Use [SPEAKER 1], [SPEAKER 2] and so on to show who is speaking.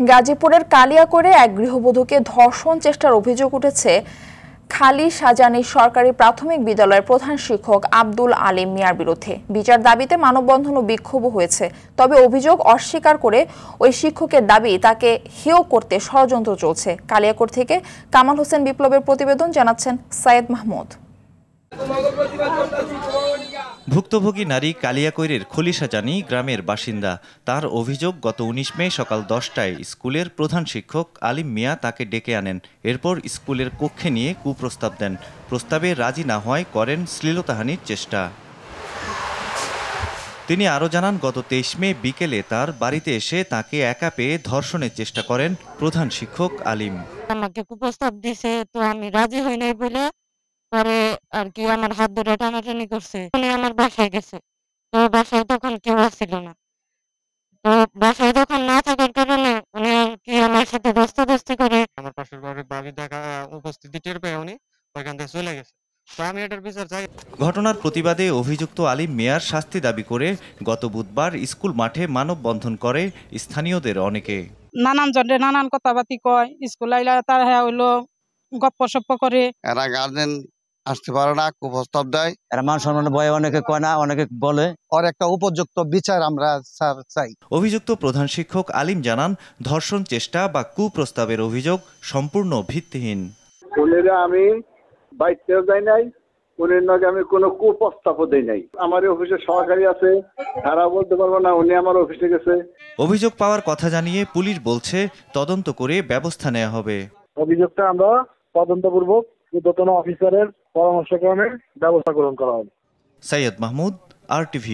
[SPEAKER 1] গাজীপুরের কালিয়াকৈরে এক গৃহবধূকে ধর্ষণ চেষ্টার অভিযোগ উঠেছে খালি সাজানী সরকারি প্রাথমিক বিদ্যালয়ের প্রধান শিক্ষক আব্দুল আলিম মিয়ার বিরুদ্ধে। বিচার দাবিতে মানববন্ধন ও বিক্ষোভও হয়েছে। তবে অভিযোগ অস্বীকার করে ওই শিক্ষকের দাবি তাকে হেয় করতে ষড়যন্ত্র চলছে। কালিয়াকৈর থেকে কামাল হোসেন বিপ্লবের প্রতিবেদন, জানাচ্ছেন সাইয়েদ মাহমুদ।
[SPEAKER 2] ভুক্তভোগী নারী কালিয়াকৈরের খলিশাজানি গ্রামের বাসিন্দা। তার অভিযোগ, গত ১৯ মে সকাল ১০টায় স্কুলের প্রধান শিক্ষক আলিম মিয়া তাকে ডেকে আনেন। এরপর স্কুলের কক্ষে নিয়ে কুপ্রস্তাব দেন। প্রস্তাবে রাজি না হওয়ায় করেন শ্লীলতাহানির চেষ্টা। তিনি আরও জানান, গত ২৩ মে বিকেলে তার বাড়িতে এসে তাকে একা পেয়ে ধর্ষণের চেষ্টা করেন প্রধান শিক্ষক আলিম।
[SPEAKER 3] আমাকে কুপ্রস্তাব দিছে, তো আমি রাজি হই নাই বলে পরে আর কি আমার হাত ধরে টানাটানি করছে। উনি আমার বাসায় গেছে, তো বাসায় তখন কেউ আসছিল না। তো বাসায় তখন না থাকার কারণে উনি আর কি আমার সাথে ধস্তাধস্তি করে। আমার পাশের বাড়ির ভাবি দেখা উপস্থিতি টের পেয়ে উনি ওইখান থেকে চলে গেছে। তো আমি এটার বিচার চাই।
[SPEAKER 2] ঘটনার প্রতিবাদে অভিযুক্ত আলিম মিয়ার শাস্তি দাবি করে গত বুধবার স্কুল মাঠে মানববন্ধন করে স্থানীয়দের অনেকে।
[SPEAKER 4] নানান জনে নানান কথাবার্তি কয়, স্কুল আইলা তার হইলো গপ্প সপ্প করে।
[SPEAKER 5] এরা গার্জেন আসতে পারে না, কুপ্রস্তাব দেয়।
[SPEAKER 6] এরা মান সম্মানের ভয়ে অনেকে কয় না, অনেকে বলে।
[SPEAKER 5] ওর একটা উপযুক্ত বিচার আমরা স্যার চাই।
[SPEAKER 2] অভিযুক্ত প্রধান শিক্ষক আলিম জানান, ধর্ষণ চেষ্টা বা কুপ্রস্তাবের অভিযোগ সম্পূর্ণ ভিত্তিহীন।
[SPEAKER 7] আমি বাইতেও যাই নাই, উনির নাকি আমি কোনো কুপ্রস্তাবও দেই নাই। আমার অফিসে সহকারী আছে, তারা বলতে পারবো না উনি আমার অফিসে গেছে।
[SPEAKER 2] অভিযোগ পাওয়ার কথা জানিয়ে পুলিশ বলছে তদন্ত করে ব্যবস্থা নেওয়া হবে।
[SPEAKER 7] অভিযোগটা আমরা তদন্তপূর্বক ঊর্ধ্বতন অফিসারের পরামর্শক্রমে ব্যবস্থা গ্রহণ করা হবে।
[SPEAKER 2] সাইয়েদ মাহমুদ, RTV।